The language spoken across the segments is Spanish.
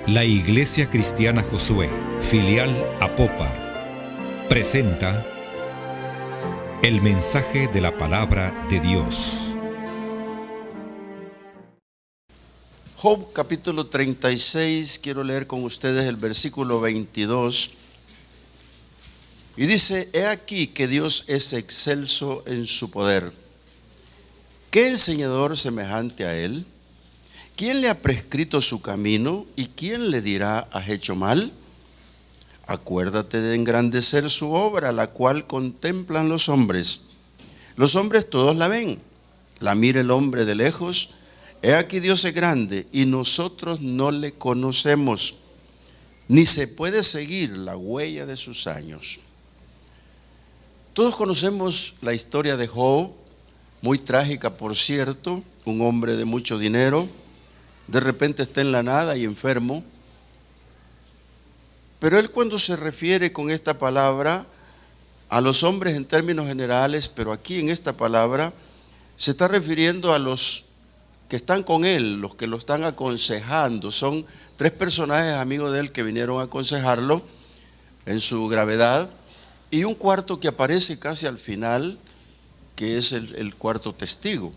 La Iglesia Cristiana Josué, filial Apopa, presenta el mensaje de la palabra de Dios. Job capítulo 36, quiero leer con ustedes el versículo 22. Y dice: he aquí que Dios es excelso en su poder. ¿Qué enseñador semejante a él? ¿Quién le ha prescrito su camino y quién le dirá: has hecho mal? Acuérdate de engrandecer su obra, la cual contemplan los hombres. Los hombres todos la ven, la mira el hombre de lejos. He aquí Dios es grande y nosotros no le conocemos, ni se puede seguir la huella de sus años. Todos conocemos la historia de Job, muy trágica por cierto, un hombre de mucho dinero, de repente está en la nada y enfermo. Pero él, cuando se refiere con esta palabra a los hombres en términos generales, pero aquí en esta palabra se está refiriendo a los que están con él, los que lo están aconsejando. Son tres personajes amigos de él que vinieron a aconsejarlo en su gravedad, y un cuarto que aparece casi al final, que es el cuarto testigo.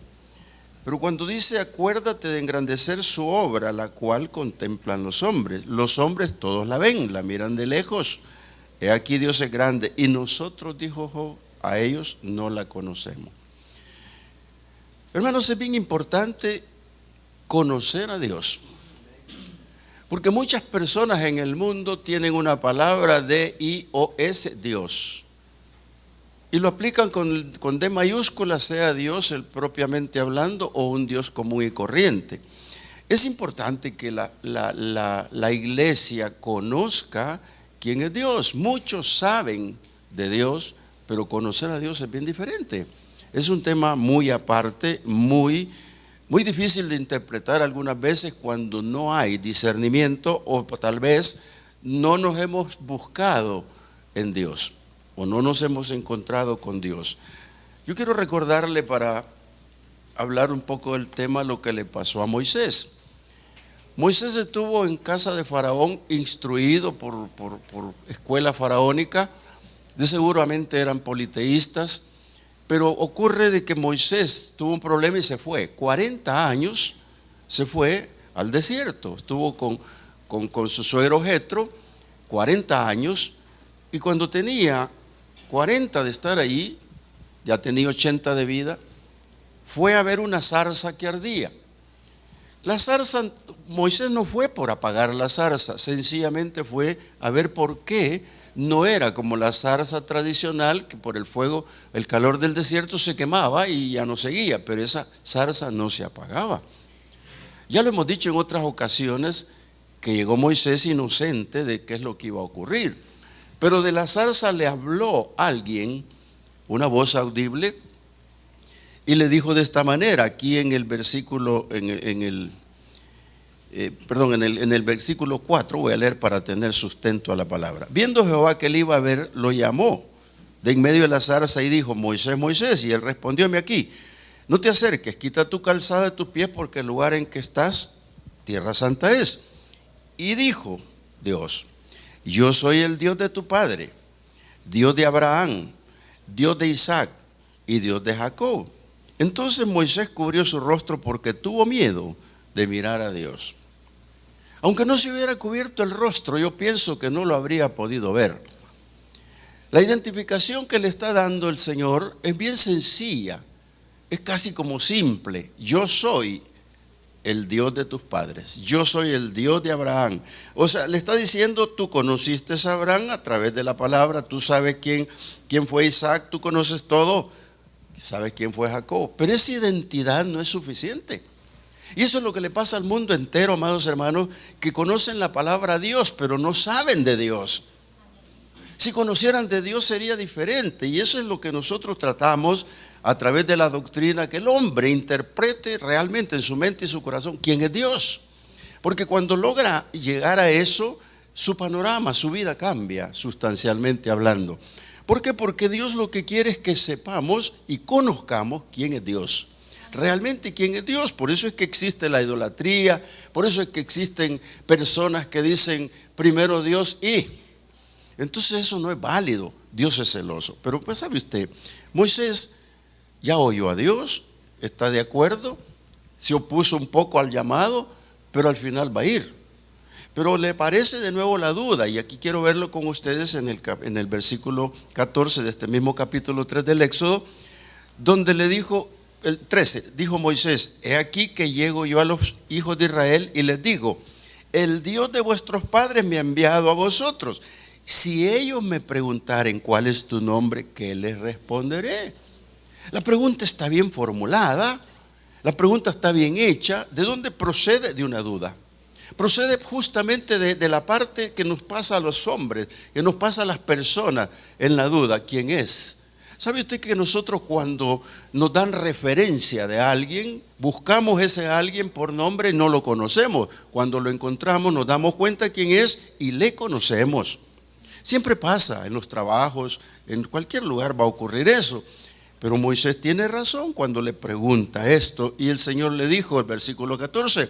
Pero cuando dice: acuérdate de engrandecer su obra, la cual contemplan los hombres todos la ven, la miran de lejos. He aquí Dios es grande y nosotros, dijo Job, a ellos no la conocemos. Hermanos, es bien importante conocer a Dios, porque muchas personas en el mundo tienen una palabra D-I-O-S, Dios, y lo aplican con D mayúscula, sea Dios el propiamente hablando o un Dios común y corriente. Es importante que la iglesia conozca quién es Dios. Muchos saben de Dios, pero conocer a Dios es bien diferente. Es un tema muy aparte, muy difícil de interpretar algunas veces cuando no hay discernimiento, o tal vez no nos hemos buscado en Dios, o no nos hemos encontrado con Dios. Yo quiero recordarle, para hablar un poco del tema, lo que le pasó a Moisés. Moisés estuvo en casa de Faraón, instruido por escuela faraónica. De seguramente eran politeístas, pero ocurre de que Moisés tuvo un problema y se fue. 40 años se fue al desierto. Estuvo con su suegro Jetro 40 años, y cuando tenía 40 de estar allí, ya tenía 80 de vida, fue a ver una zarza que ardía. La zarza, Moisés no fue por apagar la zarza, sencillamente fue a ver por qué no era como la zarza tradicional, que por el fuego, el calor del desierto se quemaba y ya no seguía, pero esa zarza no se apagaba. Ya lo hemos dicho en otras ocasiones, que llegó Moisés inocente de qué es lo que iba a ocurrir. Pero de la zarza le habló alguien, una voz audible, y le dijo de esta manera, aquí en el versículo, en el versículo 4, voy a leer para tener sustento a la palabra. Viendo Jehová que él iba a ver, lo llamó de en medio de la zarza y dijo: Moisés, Moisés. Y él respondió: heme aquí. No te acerques, quita tu calzado de tus pies, porque el lugar en que estás, tierra santa es. Y dijo Dios: yo soy el Dios de tu padre, Dios de Abraham, Dios de Isaac y Dios de Jacob. Entonces Moisés cubrió su rostro porque tuvo miedo de mirar a Dios. Aunque no se hubiera cubierto el rostro, yo pienso que no lo habría podido ver. La identificación que le está dando el Señor es bien sencilla, es casi como simple. Yo soy el Dios de tus padres, yo soy el Dios de Abraham. O sea, le está diciendo: tú conociste a Abraham a través de la palabra, tú sabes quién fue Isaac, tú conoces todo, sabes quién fue Jacob. Pero esa identidad no es suficiente. Y eso es lo que le pasa al mundo entero, amados hermanos, que conocen la palabra Dios, pero no saben de Dios. Si conocieran de Dios sería diferente, y eso es lo que nosotros tratamos a través de la doctrina, que el hombre interprete realmente en su mente y su corazón quién es Dios. Porque cuando logra llegar a eso, su panorama, su vida cambia sustancialmente hablando. ¿Por qué? Porque Dios lo que quiere es que sepamos y conozcamos quién es Dios. realmente quién es Dios. Por eso es que existe la idolatría, por eso es que existen personas que dicen primero Dios y... Entonces eso no es válido, Dios es celoso. Pero pues sabe usted, Moisés ya oyó a Dios, está de acuerdo, se opuso un poco al llamado, pero al final va a ir. Pero le parece de nuevo la duda, y aquí quiero verlo con ustedes en el versículo 14 de este mismo capítulo 3 del Éxodo, donde le dijo, el 13, dijo Moisés: he aquí que llego yo a los hijos de Israel y les digo, el Dios de vuestros padres me ha enviado a vosotros. Si ellos me preguntaren cuál es tu nombre, ¿qué les responderé? La pregunta está bien formulada, la pregunta está bien hecha. ¿De dónde procede? De una duda. Procede justamente de la parte que nos pasa a los hombres, que nos pasa a las personas en la duda. ¿Quién es? ¿Sabe usted que nosotros cuando nos dan referencia de alguien, buscamos ese alguien por nombre y no lo conocemos? Cuando lo encontramos nos damos cuenta quién es y le conocemos. Siempre pasa en los trabajos, en cualquier lugar va a ocurrir eso. Pero Moisés tiene razón cuando le pregunta esto, y el Señor le dijo, el versículo 14,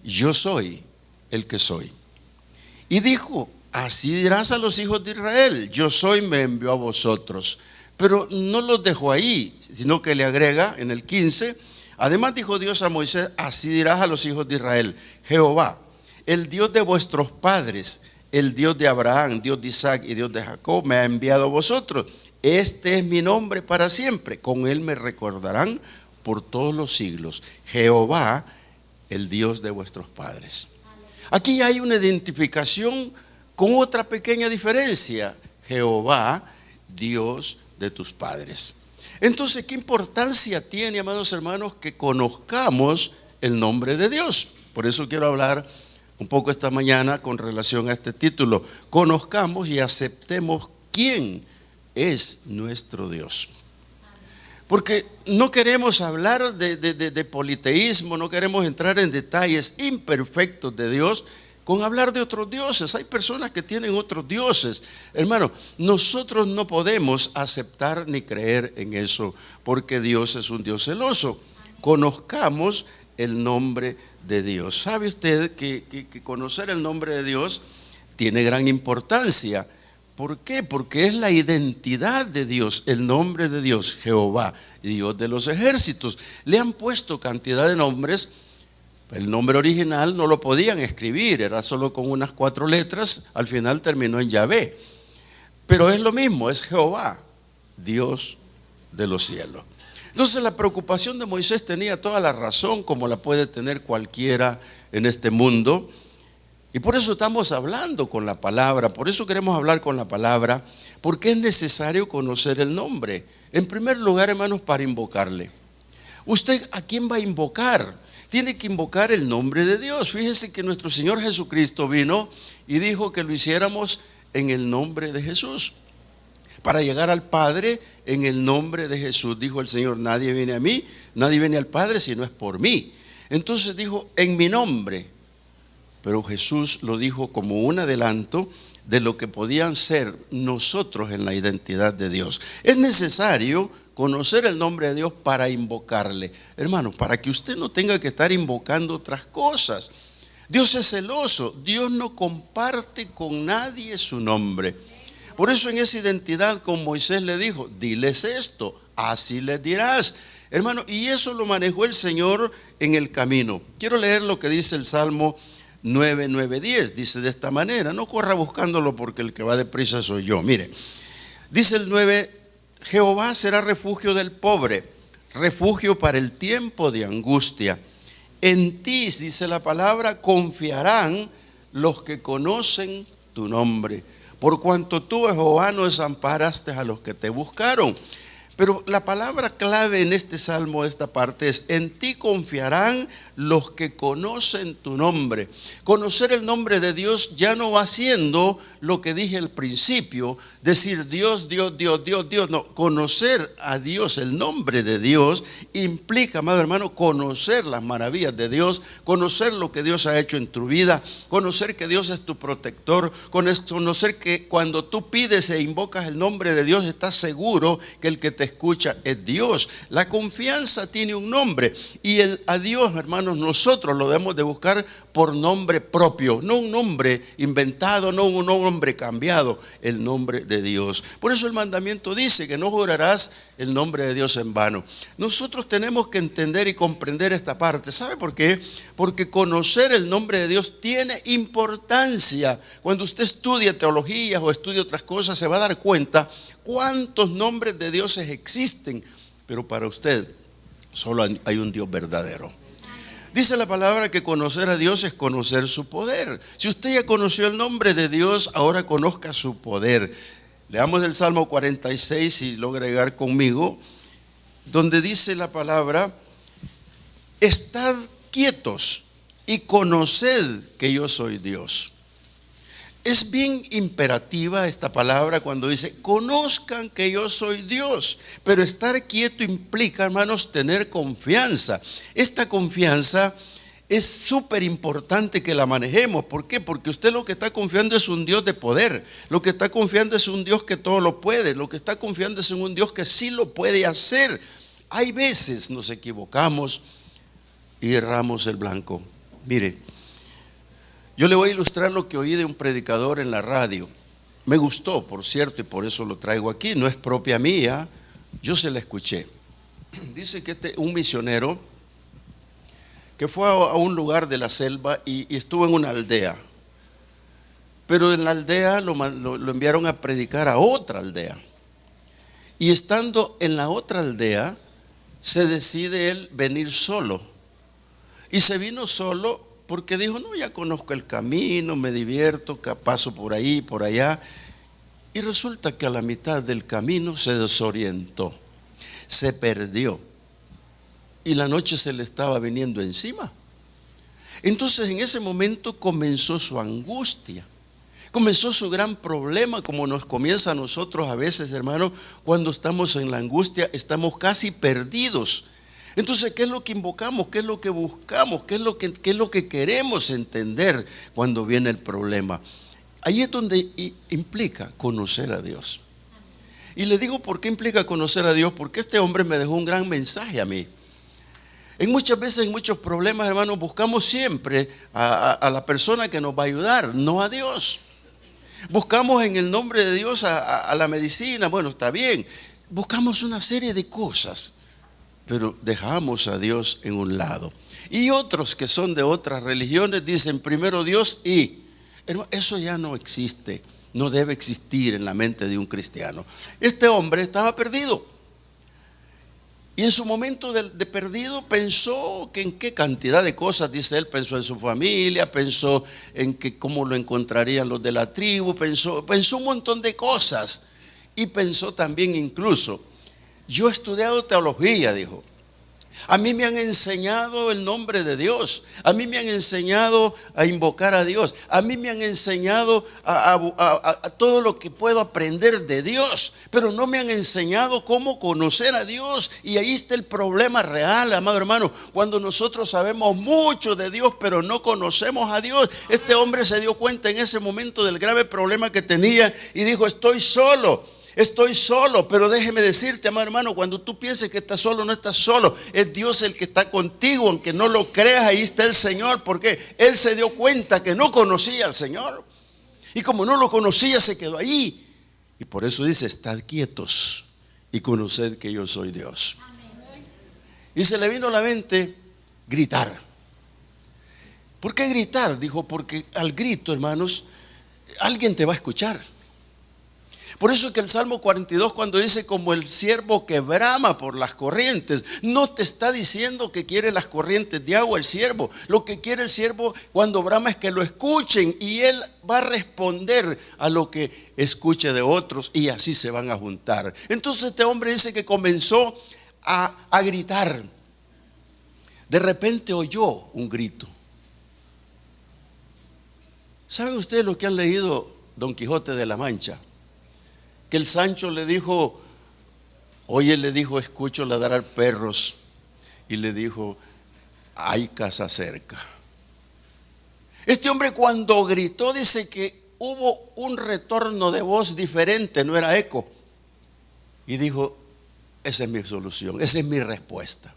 yo soy el que soy. Y dijo, así dirás a los hijos de Israel, yo soy, me envió a vosotros. Pero no los dejó ahí, sino que le agrega en el 15, además dijo Dios a Moisés, así dirás a los hijos de Israel, Jehová, el Dios de vuestros padres, el Dios de Abraham, Dios de Isaac y Dios de Jacob, me ha enviado a vosotros. Este es mi nombre para siempre, con él me recordarán por todos los siglos. Jehová, el Dios de vuestros padres. Aquí hay una identificación con otra pequeña diferencia. Jehová, Dios de tus padres. Entonces, ¿qué importancia tiene, amados hermanos, que conozcamos el nombre de Dios? Por eso quiero hablar un poco esta mañana con relación a este título. Conozcamos y aceptemos quién es nuestro Dios. Porque no queremos hablar de politeísmo, no queremos entrar en detalles imperfectos de Dios con hablar de otros dioses. Hay personas que tienen otros dioses. Hermano, nosotros no podemos aceptar ni creer en eso, porque Dios es un Dios celoso. Conozcamos el nombre de Dios. ¿Sabe usted que conocer el nombre de Dios tiene gran importancia? ¿Por qué? Porque es la identidad de Dios, el nombre de Dios, Jehová, Dios de los ejércitos. Le han puesto cantidad de nombres. El nombre original no lo podían escribir, era solo con unas 4 letras, al final terminó en Yahvé. Pero es lo mismo, es Jehová, Dios de los cielos. Entonces la preocupación de Moisés tenía toda la razón, como la puede tener cualquiera en este mundo. Y por eso estamos hablando con la palabra, por eso queremos hablar con la palabra, porque es necesario conocer el nombre. En primer lugar, hermanos, para invocarle. ¿Usted a quién va a invocar? Tiene que invocar el nombre de Dios. Fíjese que nuestro Señor Jesucristo vino y dijo que lo hiciéramos en el nombre de Jesús. Para llegar al Padre en el nombre de Jesús, dijo el Señor, nadie viene a mí, nadie viene al Padre si no es por mí. Entonces dijo, en mi nombre. Pero Jesús lo dijo como un adelanto de lo que podían ser nosotros en la identidad de Dios. Es necesario conocer el nombre de Dios para invocarle. Hermano, para que usted no tenga que estar invocando otras cosas. Dios es celoso, Dios no comparte con nadie su nombre. Por eso en esa identidad con Moisés le dijo, diles esto, así les dirás. Hermano, y eso lo manejó el Señor en el camino. Quiero leer lo que dice el Salmo 9:10, dice de esta manera, no corra buscándolo porque el que va deprisa soy yo. Mire, dice el 9, Jehová será refugio del pobre, refugio para el tiempo de angustia. En ti, dice la palabra, confiarán los que conocen tu nombre, por cuanto tú, Jehová, no desamparaste a los que te buscaron. Pero la palabra clave en este salmo, esta parte es, en ti confiarán los que conocen tu nombre. Conocer el nombre de Dios ya no va siendo lo que dije al principio, decir Dios, Dios, Dios, Dios, Dios. No, conocer a Dios, el nombre de Dios, implica, amado hermano, conocer las maravillas de Dios, conocer lo que Dios ha hecho en tu vida, conocer que Dios es tu protector, conocer que cuando tú pides e invocas el nombre de Dios, estás seguro que el que te escucha es Dios. La confianza tiene un nombre y a Dios, hermanos, nosotros lo debemos de buscar por nombre propio, no un nombre inventado, no un nombre cambiado, el nombre de Dios. Por eso el mandamiento dice que no jurarás el nombre de Dios en vano. Nosotros tenemos que entender y comprender esta parte. ¿Sabe por qué? Porque conocer el nombre de Dios tiene importancia. Cuando usted estudia teologías o estudia otras cosas, se va a dar cuenta cuántos nombres de dioses existen, pero para usted solo hay un Dios verdadero. Dice la palabra que conocer a Dios es conocer su poder. Si usted ya conoció el nombre de Dios, ahora conozca su poder. Leamos el Salmo 46, si logra llegar conmigo, donde dice la palabra: estad quietos y conoced que yo soy Dios. Es bien imperativa esta palabra cuando dice conozcan que yo soy Dios. Pero estar quieto implica, hermanos, tener confianza. Esta confianza es súper importante que la manejemos. ¿Por qué? Porque usted lo que está confiando es un Dios de poder. Lo que está confiando es un Dios que todo lo puede. Lo que está confiando es en un Dios que sí lo puede hacer. Hay veces nos equivocamos y erramos el blanco. Mire, yo le voy a ilustrar lo que oí de un predicador en la radio. Me gustó, por cierto, y por eso lo traigo aquí. No es propia mía, yo se la escuché. Dice que un misionero que fue a un lugar de la selva y estuvo en una aldea. Pero en la aldea lo enviaron a predicar a otra aldea. Y estando en la otra aldea, se decide él venir solo. Y se vino solo porque dijo, no, ya conozco el camino, me divierto, paso por ahí, por allá. Y resulta que a la mitad del camino se desorientó, se perdió. Y la noche se le estaba viniendo encima. Entonces en ese momento comenzó su angustia, comenzó su gran problema, como nos comienza a nosotros a veces, hermano, cuando estamos en la angustia, estamos casi perdidos. Entonces, ¿qué es lo que invocamos? ¿Qué es lo que buscamos? ¿Qué es lo que queremos entender cuando viene el problema? Ahí es donde implica conocer a Dios. Y le digo por qué implica conocer a Dios, porque este hombre me dejó un gran mensaje a mí. Muchas veces, en muchos problemas, hermanos, buscamos siempre a la persona que nos va a ayudar, no a Dios. Buscamos en el nombre de Dios a la medicina, bueno, está bien. Buscamos una serie de cosas, pero dejamos a Dios en un lado. Y otros que son de otras religiones dicen primero Dios y, hermano, eso ya no existe, no debe existir en la mente de un cristiano. Este hombre estaba perdido. Y en su momento de perdido pensó que en qué cantidad de cosas, dice él, pensó en su familia, pensó en que cómo lo encontrarían los de la tribu, pensó un montón de cosas. Y pensó también incluso, yo he estudiado teología, dijo. A mí me han enseñado el nombre de Dios. A mí me han enseñado a invocar a Dios. A mí me han enseñado a todo lo que puedo aprender de Dios. Pero no me han enseñado cómo conocer a Dios. Y ahí está el problema real, amado hermano. Cuando nosotros sabemos mucho de Dios, pero no conocemos a Dios. Este hombre se dio cuenta en ese momento del grave problema que tenía y dijo, estoy solo, pero déjeme decirte, amado hermano, cuando tú pienses que estás solo, no estás solo. Es Dios el que está contigo, aunque no lo creas, ahí está el Señor, porque Él se dio cuenta que no conocía al Señor. Y como no lo conocía, se quedó ahí. Y por eso dice, estad quietos y conoced que yo soy Dios. Y se le vino a la mente gritar. ¿Por qué gritar? Dijo, porque al grito, hermanos, alguien te va a escuchar. Por eso es que el Salmo 42 cuando dice como el ciervo que brama por las corrientes, no te está diciendo que quiere las corrientes de agua el ciervo. Lo que quiere el ciervo cuando brama es que lo escuchen y él va a responder a lo que escuche de otros y así se van a juntar. Entonces este hombre dice que comenzó a gritar. de repente oyó un grito. ¿Saben ustedes lo que han leído Don Quijote de la Mancha? Que el Sancho le dijo, oye, le dijo, escucho ladrar perros. Y le dijo, hay casa cerca. Este hombre cuando gritó dice que hubo un retorno de voz diferente, no era eco. Y dijo, esa es mi solución, esa es mi respuesta.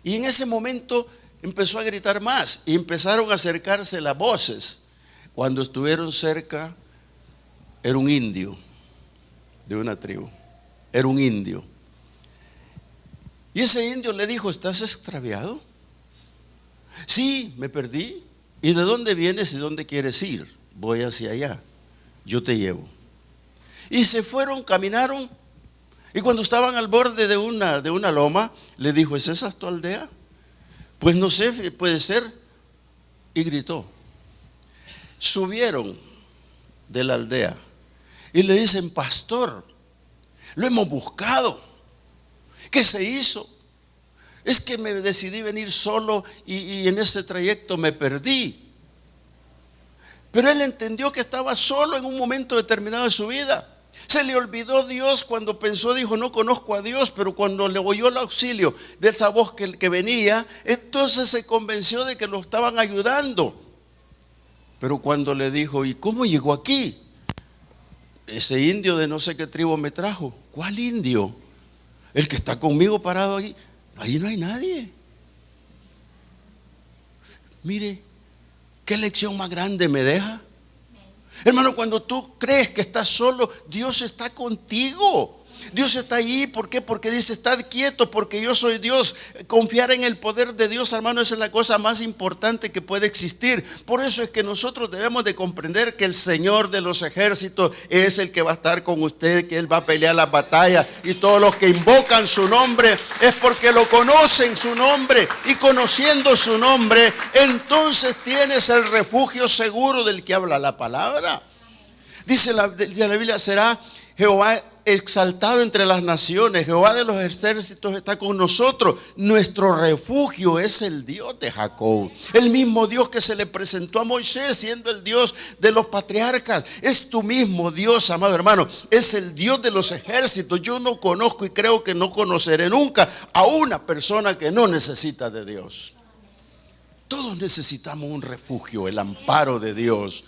Y en ese momento empezó a gritar más y empezaron a acercarse las voces. Cuando estuvieron cerca, era un indio de una tribu, era un indio. Y ese indio le dijo, ¿estás extraviado? Sí, me perdí. ¿Y de dónde vienes y dónde quieres ir? Voy hacia allá, yo te llevo. Y se fueron, caminaron, y cuando estaban al borde de una loma, le dijo, ¿es esa tu aldea? Pues no sé, puede ser. Y gritó. Subieron de la aldea y le dicen, pastor, lo hemos buscado. ¿Qué se hizo? Es que me decidí venir solo y en ese trayecto me perdí. Pero él entendió que estaba solo en un momento determinado de su vida. Se le olvidó Dios cuando pensó, dijo, no conozco a Dios, pero cuando le oyó el auxilio de esa voz que venía, entonces se convenció de que lo estaban ayudando. Pero cuando le dijo, ¿y cómo llegó aquí? Ese indio de no sé qué tribu me trajo. ¿Cuál indio? El que está conmigo parado ahí. Ahí no hay nadie. Mire, ¿qué lección más grande me deja? Hermano, cuando tú crees que estás solo, Dios está contigo. Dios está ahí. ¿Por qué? Porque dice, estad quieto porque yo soy Dios. Confiar en el poder de Dios, hermano, esa es la cosa más importante que puede existir. Por eso es que nosotros debemos de comprender que el Señor de los ejércitos es el que va a estar con usted, que Él va a pelear las batallas, y todos los que invocan su nombre es porque lo conocen su nombre, y conociendo su nombre, entonces tienes el refugio seguro del que habla la palabra. Dice la Biblia, será Jehová exaltado entre las naciones, Jehová de los ejércitos está con nosotros. Nuestro refugio es el Dios de Jacob, el mismo Dios que se le presentó a Moisés siendo el Dios de los patriarcas. Es tu mismo Dios, amado hermano, es el Dios de los ejércitos. Yo no conozco y creo que no conoceré nunca a una persona que no necesita de Dios. Todos necesitamos un refugio, el amparo de Dios.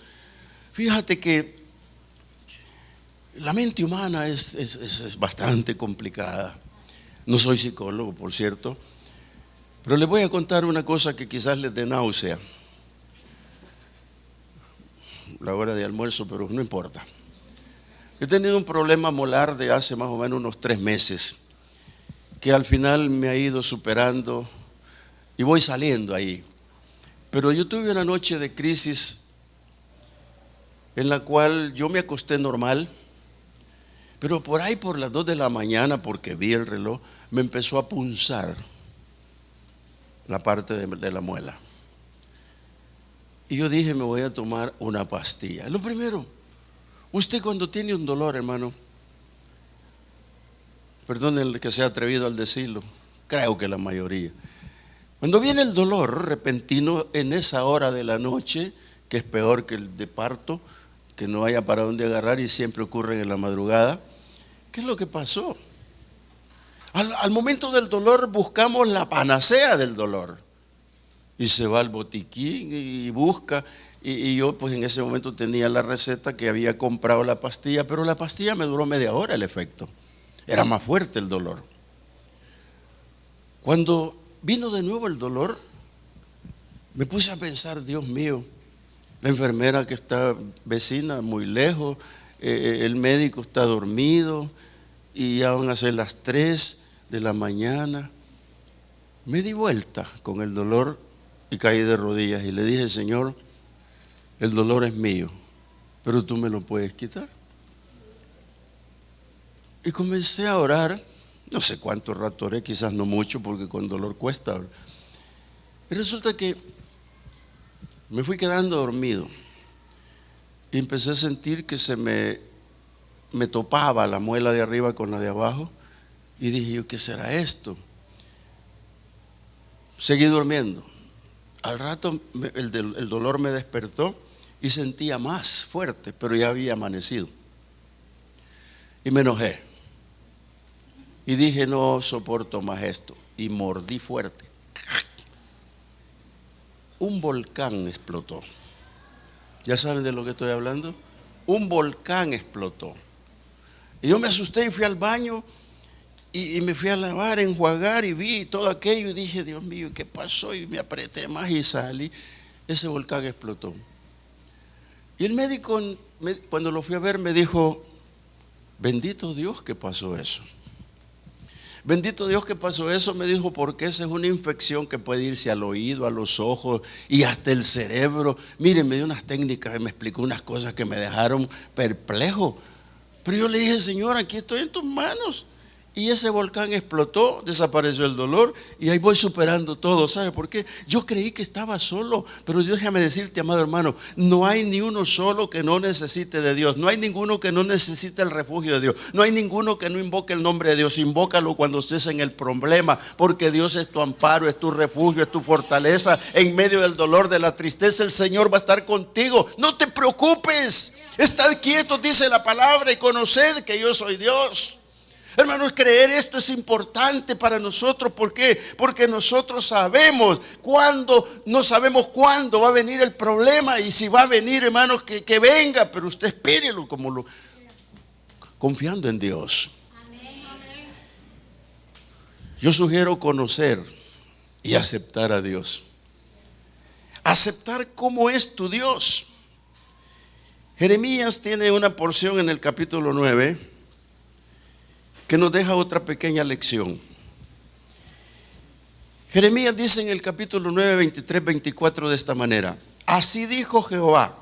Fíjate que la mente humana es bastante complicada. No soy psicólogo, por cierto, pero les voy a contar una cosa que quizás les dé náusea. La hora de almuerzo, pero no importa. He tenido un problema molar de hace más o menos unos 3 meses, que al final me ha ido superando y voy saliendo ahí. Pero yo tuve una noche de crisis en la cual yo me acosté normal. Pero por ahí por las 2 de la mañana, porque vi el reloj, me empezó a punzar la parte de la muela. Y yo dije, me voy a tomar una pastilla. Lo primero, usted cuando tiene un dolor, hermano, perdónenle que sea atrevido al decirlo, creo que la mayoría. Cuando viene el dolor repentino en esa hora de la noche, que es peor que el de parto, que no haya para dónde agarrar y siempre ocurre en la madrugada. ¿Qué es lo que pasó? Al momento del dolor buscamos la panacea del dolor. Y se va al botiquín y busca. Y yo pues en ese momento tenía la receta que había comprado la pastilla, pero la pastilla me duró media hora el efecto. Era más fuerte el dolor. Cuando vino de nuevo el dolor, me puse a pensar, Dios mío, la enfermera que está vecina muy lejos, el médico está dormido y ya van a ser las 3 de la mañana. Me di vuelta con el dolor y caí de rodillas y le dije, Señor, el dolor es mío, pero tú me lo puedes quitar. Y comencé a orar, no sé cuánto rato oré, quizás no mucho porque con dolor cuesta. Y resulta que me fui quedando dormido y empecé a sentir que se me topaba la muela de arriba con la de abajo y dije yo, ¿qué será esto? Seguí durmiendo. Al rato el dolor me despertó y sentía más fuerte, pero ya había amanecido. Y me enojé. Y dije, no soporto más esto. Y mordí fuerte. Un volcán explotó. ¿Ya saben de lo que estoy hablando? Un volcán explotó. Y yo me asusté y fui al baño y me fui a lavar, a enjuagar y vi todo aquello y dije, Dios mío, ¿qué pasó? Y me apreté más y salí. Ese volcán explotó. Y el médico, cuando lo fui a ver, me dijo, bendito Dios que pasó eso. Bendito Dios que pasó eso, me dijo, porque esa es una infección que puede irse al oído, a los ojos y hasta el cerebro. Miren, me dio unas técnicas, me explicó unas cosas que me dejaron perplejo. Pero yo le dije, Señor, aquí estoy en tus manos. Y ese volcán explotó, desapareció el dolor y ahí voy superando todo. ¿Sabe por qué? Yo creí que estaba solo, pero déjame decirte, amado hermano, no hay ni uno solo que no necesite de Dios. No hay ninguno que no necesite el refugio de Dios. No hay ninguno que no invoque el nombre de Dios. Invócalo cuando estés en el problema, porque Dios es tu amparo, es tu refugio, es tu fortaleza. En medio del dolor, de la tristeza, el Señor va a estar contigo. No te preocupes, estad quietos, dice la palabra, y conoced que yo soy Dios. Hermanos, creer esto es importante para nosotros. ¿Por qué? Porque nosotros sabemos cuándo, no sabemos cuándo va a venir el problema. Y si va a venir, hermanos, que venga, pero usted espérelo confiando en Dios. Yo sugiero conocer y aceptar a Dios. Aceptar cómo es tu Dios. Jeremías tiene una porción en el capítulo 9 que nos deja otra pequeña lección. Jeremías dice en el capítulo 9, 23, 24 de esta manera: así dijo Jehová,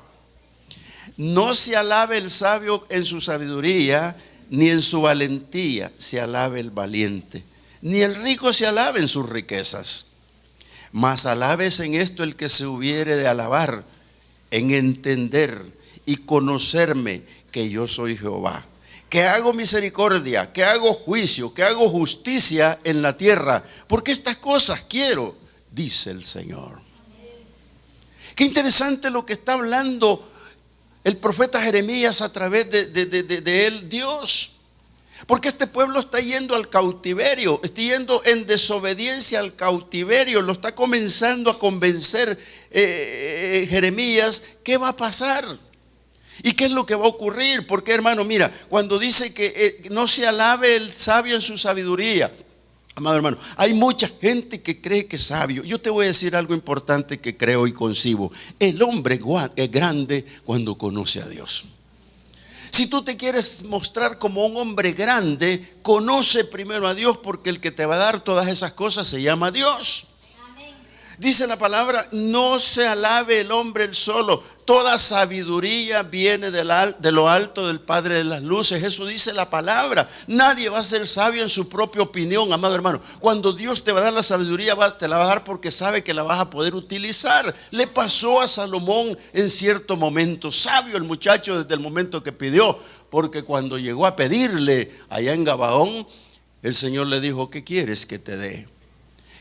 no se alabe el sabio en su sabiduría, ni en su valentía se alabe el valiente, ni el rico se alabe en sus riquezas. Mas alabes en esto el que se hubiere de alabar, en entender y conocerme que yo soy Jehová, que hago misericordia, que hago juicio, que hago justicia en la tierra, porque estas cosas quiero, dice el Señor. Qué interesante lo que está hablando el profeta Jeremías a través de él, Dios. Porque este pueblo está yendo al cautiverio, está yendo en desobediencia al cautiverio, lo está comenzando a convencer Jeremías. ¿Qué va a pasar? ¿Y qué es lo que va a ocurrir? Porque, hermano, mira, cuando dice que no se alabe el sabio en su sabiduría, amado hermano, hay mucha gente que cree que es sabio. Yo te voy a decir algo importante que creo y concibo. El hombre es grande cuando conoce a Dios. Si tú te quieres mostrar como un hombre grande, conoce primero a Dios, porque el que te va a dar todas esas cosas se llama Dios. Dice la palabra, no se alabe el hombre el solo. Toda sabiduría viene de lo alto del Padre de las luces. Eso dice la palabra. Nadie va a ser sabio en su propia opinión, amado hermano. Cuando Dios te va a dar la sabiduría, te la va a dar porque sabe que la vas a poder utilizar. Le pasó a Salomón en cierto momento. Sabio el muchacho desde el momento que pidió, porque cuando llegó a pedirle allá en Gabaón, el Señor le dijo, ¿qué quieres que te dé?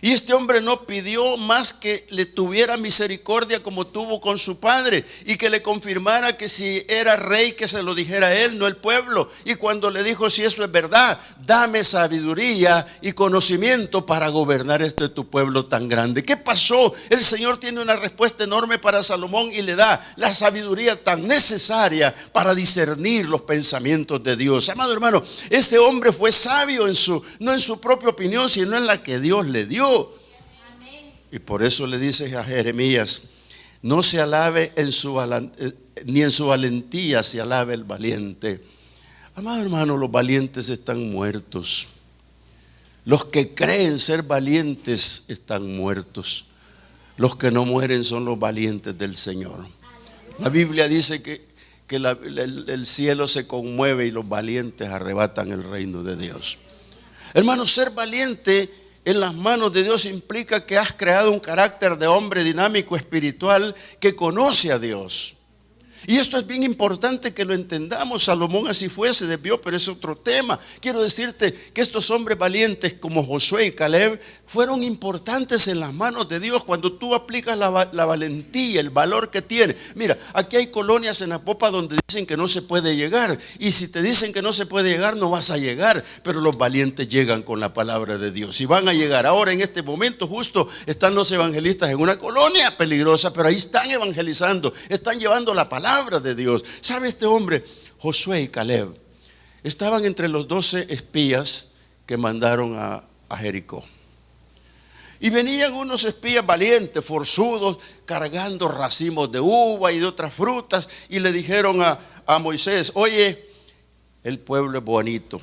Y este hombre no pidió más que le tuviera misericordia como tuvo con su padre, y que le confirmara que si era rey, que se lo dijera a él, no el pueblo. Y cuando le dijo, si eso es verdad, dame sabiduría y conocimiento para gobernar este tu pueblo tan grande. ¿Qué pasó? El Señor tiene una respuesta enorme para Salomón y le da la sabiduría tan necesaria para discernir los pensamientos de Dios. Amado hermano, ese hombre fue sabio no en su propia opinión, sino en la que Dios le dio. Y por eso le dice a Jeremías, no se alabe ni en su valentía se alabe el valiente. Amado hermano, los valientes están muertos. Los que creen ser valientes están muertos. Los que no mueren son los valientes del Señor. La Biblia dice que el cielo se conmueve y los valientes arrebatan el reino de Dios. Hermano, ser valiente en las manos de Dios implica que has creado un carácter de hombre dinámico espiritual que conoce a Dios. Y esto es bien importante que lo entendamos. Salomón así fue, se desvió, pero es otro tema. Quiero decirte que estos hombres valientes como Josué y Caleb fueron importantes en las manos de Dios cuando tú aplicas la valentía, el valor que tiene. Mira, aquí hay colonias en Apopa donde dicen que no se puede llegar. Y si te dicen que no se puede llegar, no vas a llegar. Pero los valientes llegan con la palabra de Dios y van a llegar. Ahora en este momento justo están los evangelistas en una colonia peligrosa, pero ahí están evangelizando, están llevando la palabra de Dios. ¿Sabe este hombre? Josué y Caleb estaban entre los 12 espías que mandaron a Jericó. Y venían unos espías valientes, forzudos, cargando racimos de uva y de otras frutas, y le dijeron a Moisés: oye, el pueblo es bonito,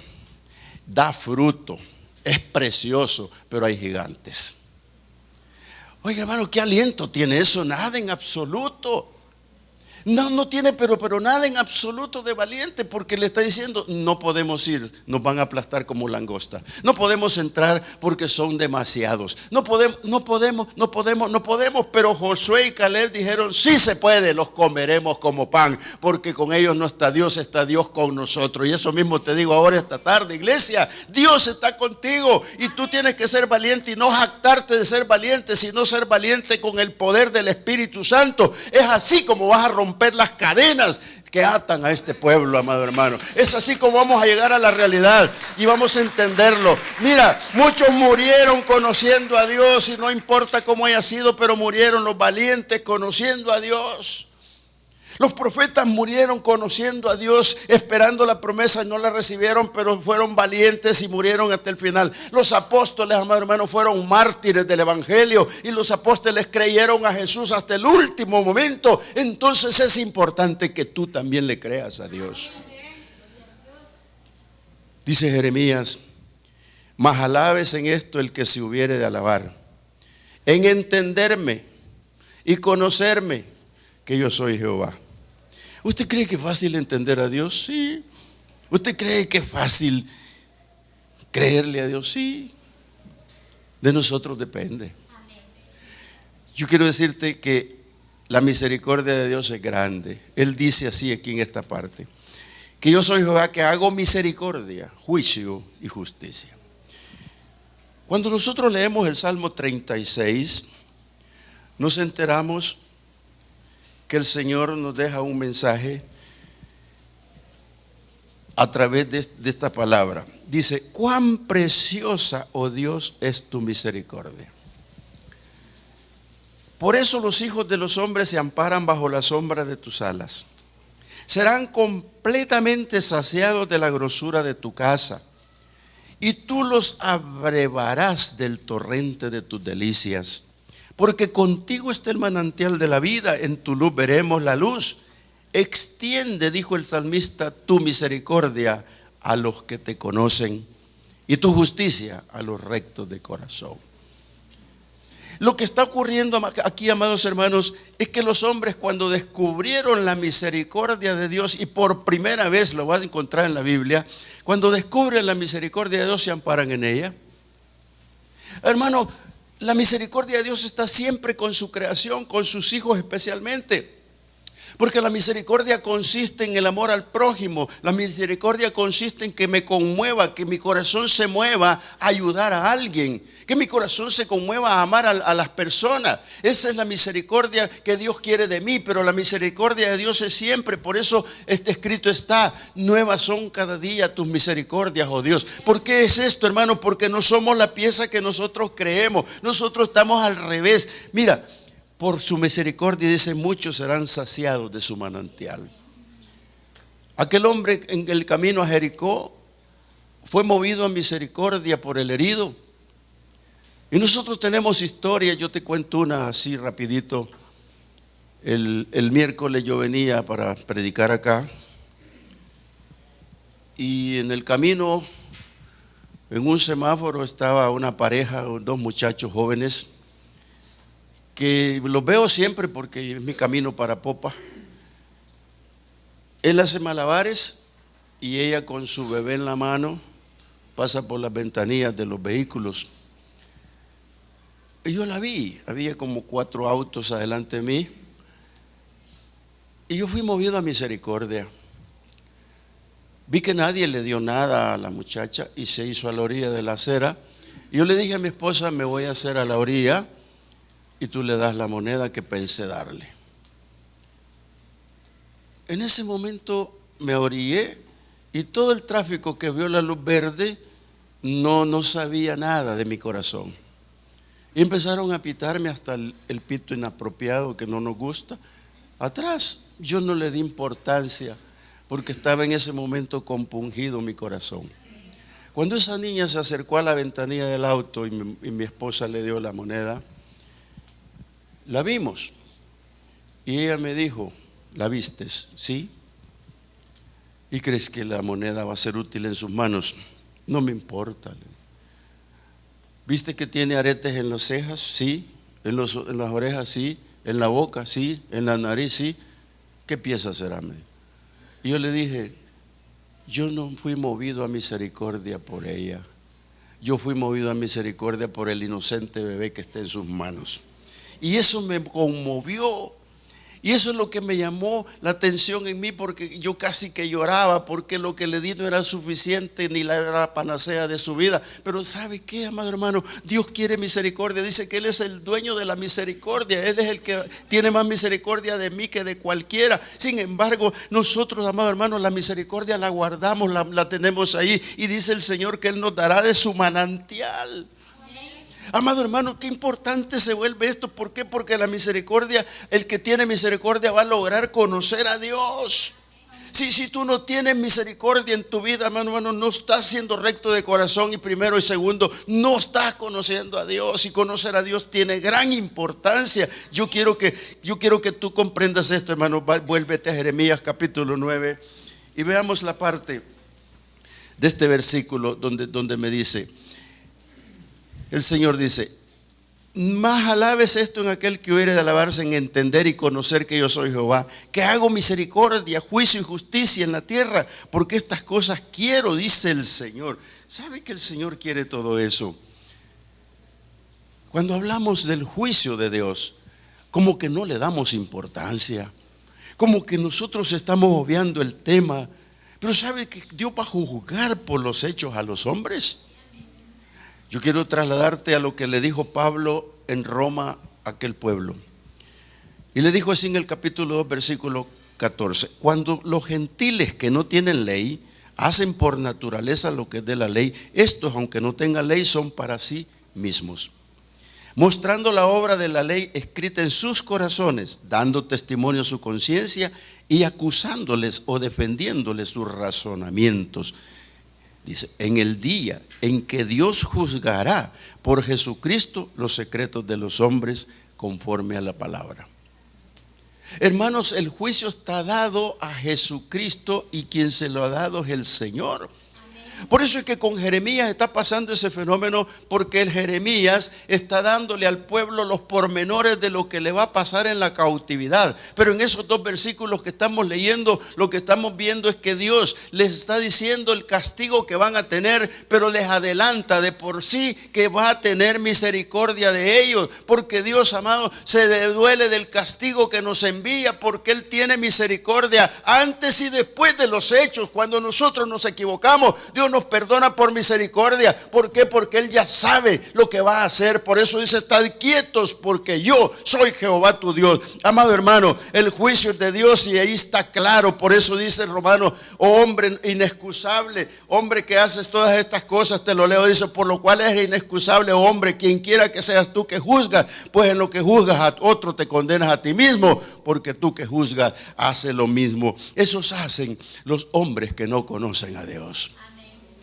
da fruto, es precioso, pero hay gigantes. Oiga, hermano, ¿qué aliento tiene eso? Nada en absoluto. No tiene pero nada en absoluto de valiente, porque le está diciendo: no podemos ir, nos van a aplastar como langosta. No podemos entrar porque son demasiados. No podemos. Pero Josué y Caleb dijeron: sí se puede, los comeremos como pan, porque con ellos no está Dios con nosotros. Y eso mismo te digo ahora esta tarde, iglesia. Dios está contigo y tú tienes que ser valiente y no jactarte de ser valiente, sino ser valiente con el poder del Espíritu Santo. Es así como vas a romper las cadenas que atan a este pueblo, amado hermano. Es así como vamos a llegar a la realidad y vamos a entenderlo. Mira, muchos murieron conociendo a Dios, y no importa cómo haya sido, pero murieron los valientes conociendo a Dios. Los profetas murieron conociendo a Dios, esperando la promesa, y no la recibieron, pero fueron valientes y murieron hasta el final. Los apóstoles, amados hermanos, fueron mártires del evangelio, y los apóstoles creyeron a Jesús hasta el último momento. Entonces es importante que tú también le creas a Dios. Dice Jeremías: mas alabes en esto el que se hubiere de alabar, en entenderme y conocerme, que yo soy Jehová. ¿Usted cree que es fácil entender a Dios? Sí. ¿Usted cree que es fácil creerle a Dios? Sí. De nosotros depende. Yo quiero decirte que la misericordia de Dios es grande. Él dice así aquí en esta parte: que yo soy Jehová, que hago misericordia, juicio y justicia. Cuando nosotros leemos el Salmo 36, nos enteramos que el Señor nos deja un mensaje a través de esta palabra. Dice: cuán preciosa, oh Dios, es tu misericordia. Por eso los hijos de los hombres se amparan bajo la sombra de tus alas. Serán completamente saciados de la grosura de tu casa, y tú los abrevarás del torrente de tus delicias. Porque contigo está el manantial de la vida, en tu luz veremos la luz. Extiende, dijo el salmista, tu misericordia a los que te conocen, y tu justicia a los rectos de corazón. Lo que está ocurriendo aquí, amados hermanos, es que los hombres, cuando descubrieron la misericordia de Dios, y por primera vez lo vas a encontrar en la Biblia, cuando descubren la misericordia de Dios, se amparan en ella. Hermano, la misericordia de Dios está siempre con su creación, con sus hijos especialmente. Porque la misericordia consiste en el amor al prójimo. La misericordia consiste en que me conmueva, que mi corazón se mueva a ayudar a alguien, que mi corazón se conmueva a amar a las personas. Esa es la misericordia que Dios quiere de mí. Pero la misericordia de Dios es siempre. Por eso este escrito está: nuevas son cada día tus misericordias, oh Dios. ¿Por qué es esto, hermano? Porque no somos la pieza que nosotros creemos. Nosotros estamos al revés. Mira, por su misericordia, dice, muchos serán saciados de su manantial. Aquel hombre en el camino a Jericó fue movido a misericordia por el herido. Y nosotros tenemos historias. Yo te cuento una así rapidito. El miércoles yo venía para predicar acá, y en el camino, en un semáforo, estaba una pareja, dos muchachos jóvenes, que los veo siempre porque es mi camino para Popa. Él hace malabares y ella, con su bebé en la mano, pasa por las ventanillas de los vehículos. Y yo la vi, había como 4 autos adelante de mí, Y yo fui movido a misericordia. Vi que nadie le dio nada a la muchacha y se hizo a la orilla de la acera. Y yo le dije a mi esposa, me voy a hacer a la orilla y tú le das la moneda que pensé darle. En ese momento me orillé y todo el tráfico que vio la luz verde no sabía nada de mi corazón. Y empezaron a pitarme hasta el pito inapropiado que no nos gusta. Atrás yo no le di importancia porque estaba en ese momento compungido mi corazón. Cuando esa niña se acercó a la ventanilla del auto y mi esposa le dio la moneda, la vimos y ella me dijo, ¿la vistes? Sí. ¿Y crees que la moneda va a ser útil en sus manos? No me importa. ¿Viste que tiene aretes en las cejas? Sí. ¿En las orejas? Sí. ¿En la boca? Sí. ¿En la nariz? Sí. ¿Qué pieza será? Y yo le dije, yo no fui movido a misericordia por ella. Yo fui movido a misericordia por el inocente bebé que está en sus manos. Y eso me conmovió. Y eso es lo que me llamó la atención en mí, porque yo casi que lloraba, porque lo que le di no era suficiente ni la panacea de su vida. Pero ¿sabe qué, amado hermano? Dios quiere misericordia. Dice que Él es el dueño de la misericordia. Él es el que tiene más misericordia de mí que de cualquiera. Sin embargo, nosotros, amado hermano, la misericordia la guardamos, la tenemos ahí. Y dice el Señor que Él nos dará de su manantial. Amado hermano, qué importante se vuelve esto. ¿Por qué? Porque la misericordia, el que tiene misericordia va a lograr conocer a Dios. Si tú no tienes misericordia en tu vida, hermano, no estás siendo recto de corazón. Y primero y segundo, no estás conociendo a Dios. Y conocer a Dios tiene gran importancia. Yo quiero que tú comprendas esto, hermano. Vuélvete a Jeremías capítulo 9 y veamos la parte de este versículo donde me dice, el Señor dice, más alabes esto en aquel que hubiere de alabarse en entender y conocer que yo soy Jehová, que hago misericordia, juicio y justicia en la tierra, porque estas cosas quiero, dice el Señor. ¿Sabe que el Señor quiere todo eso? Cuando hablamos del juicio de Dios, como que no le damos importancia, como que nosotros estamos obviando el tema. Pero ¿sabe que Dios va a juzgar por los hechos a los hombres? Yo quiero trasladarte a lo que le dijo Pablo en Roma a aquel pueblo. Y le dijo así en el capítulo 2, versículo 14. Cuando los gentiles que no tienen ley hacen por naturaleza lo que es de la ley, estos, aunque no tengan ley, son para sí mismos, mostrando la obra de la ley escrita en sus corazones, dando testimonio a su conciencia y acusándoles o defendiéndoles sus razonamientos. Dice, en el día en que Dios juzgará por Jesucristo los secretos de los hombres conforme a la palabra. Hermanos, el juicio está dado a Jesucristo y quien se lo ha dado es el Señor. Por eso es que con Jeremías está pasando ese fenómeno, porque el Jeremías está dándole al pueblo los pormenores de lo que le va a pasar en la cautividad. Pero en esos dos versículos que estamos leyendo, lo que estamos viendo es que Dios les está diciendo el castigo que van a tener, pero les adelanta de por sí que va a tener misericordia de ellos, porque Dios, amado, se duele del castigo que nos envía, porque Él tiene misericordia antes y después de los hechos. Cuando nosotros nos equivocamos, Dios nos perdona por misericordia. ¿Por qué? Porque Él ya sabe lo que va a hacer. Por eso dice, estad quietos porque yo soy Jehová tu Dios. Amado hermano, el juicio es de Dios y ahí está claro. Por eso dice el Romano, oh hombre inexcusable, hombre que haces todas estas cosas, te lo leo, dice, por lo cual eres inexcusable, oh hombre, quien quiera que seas tú que juzgas, pues en lo que juzgas a otro te condenas a ti mismo, porque tú que juzgas haces lo mismo. Esos hacen los hombres que no conocen a Dios.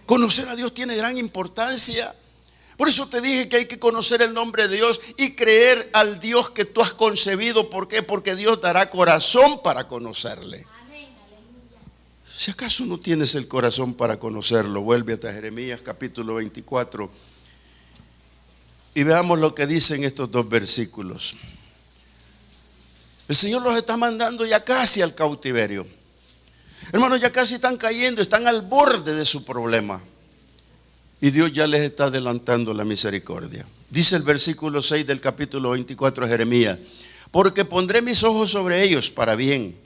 Conocer a Dios tiene gran importancia. Por eso te dije que hay que conocer el nombre de Dios y creer al Dios que tú has concebido. ¿Por qué? Porque Dios dará corazón para conocerle. Si acaso no tienes el corazón para conocerlo, vuélvete a Jeremías capítulo 24 y veamos lo que dicen estos dos versículos. El Señor los está mandando ya casi al cautiverio. Hermanos, ya casi están cayendo, están al borde de su problema. Y Dios ya les está adelantando la misericordia. Dice el versículo 6 del capítulo 24 de Jeremías: porque pondré mis ojos sobre ellos para bien,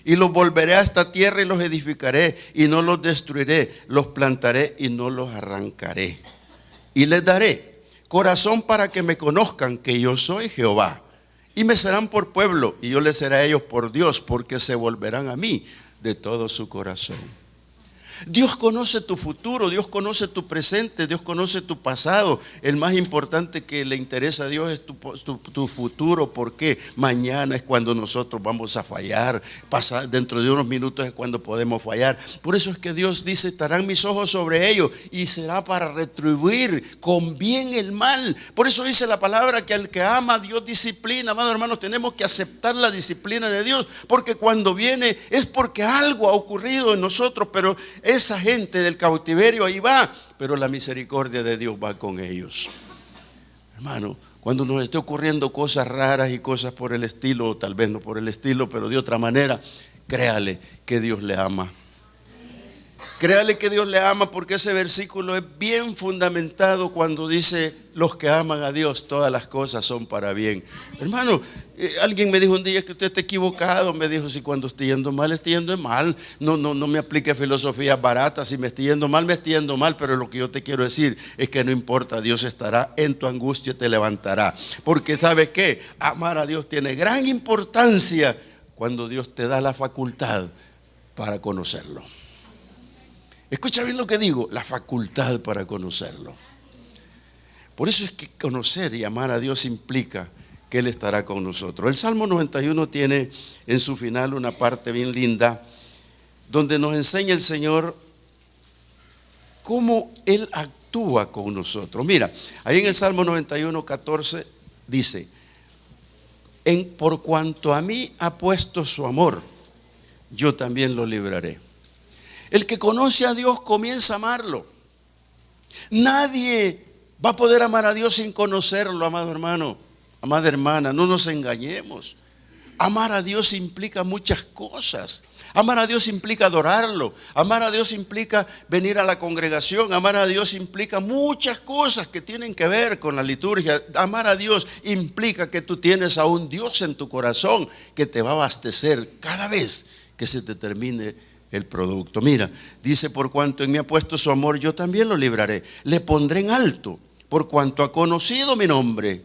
Y los volveré a esta tierra y los edificaré y no los destruiré, los plantaré y no los arrancaré. Y les daré corazón para que me conozcan que yo soy Jehová. Y me serán por pueblo y yo les seré a ellos por Dios, porque se volverán a mí de todo su corazón. Dios conoce tu futuro, Dios conoce tu presente, Dios conoce tu pasado. El más importante que le interesa a Dios es tu futuro, porque mañana es cuando nosotros vamos a fallar, dentro de unos minutos es cuando podemos fallar. Por eso es que Dios dice: estarán mis ojos sobre ellos y será para retribuir con bien el mal. Por eso dice la palabra que al que ama, Dios disciplina. Amados hermanos, tenemos que aceptar la disciplina de Dios, porque cuando viene es porque algo ha ocurrido en nosotros, pero esa gente del cautiverio ahí va, pero la misericordia de Dios va con ellos. Hermano, cuando nos esté ocurriendo cosas raras y cosas por el estilo, o tal vez no por el estilo, pero de otra manera, créale que Dios le ama. Créale que Dios le ama, porque ese versículo es bien fundamentado cuando dice: los que aman a Dios, todas las cosas son para bien. Hermano, alguien me dijo un día que usted está equivocado. Me dijo: si cuando estoy yendo mal, estoy yendo mal. No me aplique filosofías baratas. Si me estoy yendo mal, me estoy yendo mal. Pero lo que yo te quiero decir es que no importa, Dios estará en tu angustia y te levantará. Porque ¿sabe qué? Amar a Dios tiene gran importancia cuando Dios te da la facultad para conocerlo. Escucha bien lo que digo: la facultad para conocerlo. Por eso es que conocer y amar a Dios implica que Él estará con nosotros. El Salmo 91 tiene en su final una parte bien linda, donde nos enseña el Señor cómo Él actúa con nosotros. Mira, ahí en el Salmo 91, 14 dice: por cuanto a mí ha puesto su amor, yo también lo libraré. El que conoce a Dios comienza a amarlo. Nadie va a poder amar a Dios sin conocerlo, amado hermano, amada hermana. No nos engañemos. Amar a Dios implica muchas cosas. Amar a Dios implica adorarlo. Amar a Dios implica venir a la congregación. Amar a Dios implica muchas cosas que tienen que ver con la liturgia. Amar a Dios implica que tú tienes a un Dios en tu corazón que te va a abastecer cada vez que se te termine el producto. Mira, dice: por cuanto en mí ha puesto su amor, yo también lo libraré. Le pondré en alto, por cuanto ha conocido mi nombre.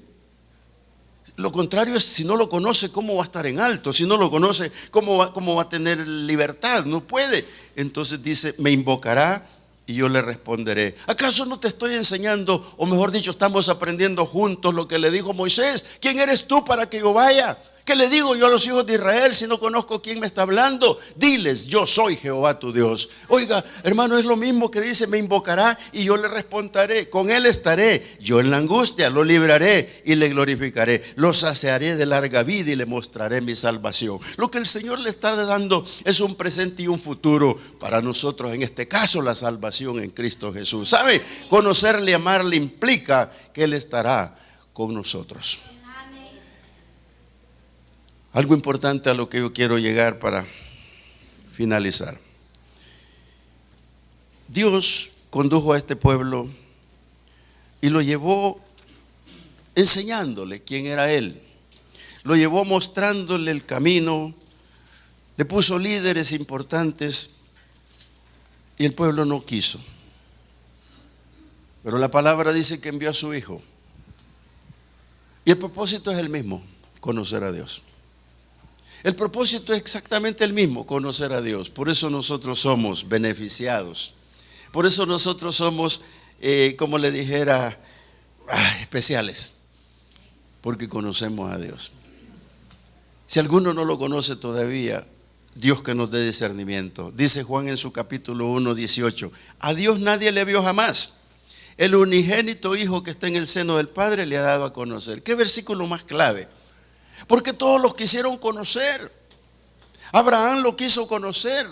Lo contrario es: si no lo conoce, ¿cómo va a estar en alto? Si no lo conoce, ¿cómo va a tener libertad? No puede. Entonces dice: me invocará y yo le responderé. ¿Acaso no te estoy enseñando, o mejor dicho, estamos aprendiendo juntos lo que le dijo Moisés? ¿Quién eres tú para que yo vaya? ¿Qué le digo yo a los hijos de Israel si no conozco quién me está hablando? Diles: yo soy Jehová tu Dios. Oiga, hermano, es lo mismo que dice: me invocará y yo le responderé. Con él estaré, yo en la angustia lo libraré y le glorificaré. Lo saciaré de larga vida y le mostraré mi salvación. Lo que el Señor le está dando es un presente y un futuro para nosotros. En este caso, la salvación en Cristo Jesús. ¿Sabe? Conocerle y amarle implica que Él estará con nosotros. Algo importante a lo que yo quiero llegar para finalizar. Dios condujo a este pueblo y lo llevó enseñándole quién era Él. Lo llevó mostrándole el camino. Le puso líderes importantes y el pueblo no quiso. Pero la palabra dice que envió a su Hijo. Y el propósito es el mismo: conocer a Dios. El propósito es exactamente el mismo: conocer a Dios. Por eso nosotros somos beneficiados. Por eso nosotros somos, como le dijera, especiales. Porque conocemos a Dios. Si alguno no lo conoce todavía, Dios que nos dé discernimiento. Dice Juan en su capítulo 1, 18: a Dios nadie le vio jamás. El unigénito Hijo que está en el seno del Padre le ha dado a conocer. ¿Qué versículo más clave? Porque todos los quisieron conocer. Abraham lo quiso conocer.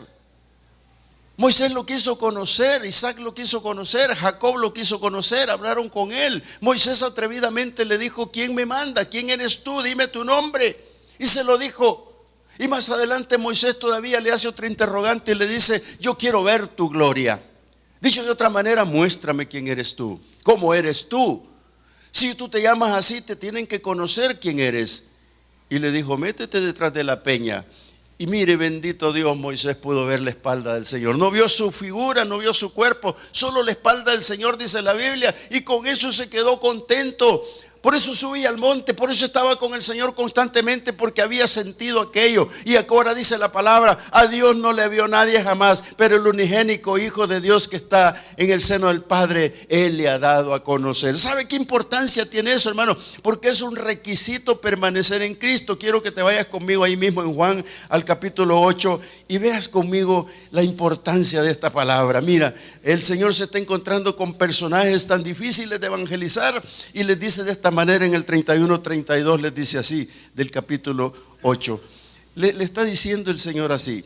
Moisés lo quiso conocer. Isaac lo quiso conocer. Jacob lo quiso conocer. Hablaron con él. Moisés atrevidamente le dijo: ¿quién me manda? ¿Quién eres tú? Dime tu nombre. Y se lo dijo. Y más adelante Moisés todavía le hace otra interrogante y le dice: yo quiero ver tu gloria. Dicho de otra manera: muéstrame quién eres tú. ¿Cómo eres tú? Si tú te llamas así, te tienen que conocer quién eres. Y le dijo: métete detrás de la peña Y mire, bendito Dios, Moisés pudo ver la espalda del Señor. No vio su figura, no vio su cuerpo, solo la espalda del Señor, dice la Biblia, y con eso se quedó contento. Por eso subía al monte, por eso estaba con el Señor constantemente, porque había sentido aquello. Y ahora dice la palabra, a Dios no le vio nadie jamás, pero el unigénico Hijo de Dios que está en el seno del Padre, Él le ha dado a conocer. ¿Sabe qué importancia tiene eso, hermano? Porque es un requisito permanecer en Cristo. Quiero que te vayas conmigo ahí mismo en Juan al capítulo 8 y veas conmigo la importancia de esta palabra. Mira, el Señor se está encontrando con personajes tan difíciles de evangelizar y les dice de esta manera en el 31-32, les dice así, del capítulo 8. Le está diciendo el Señor así.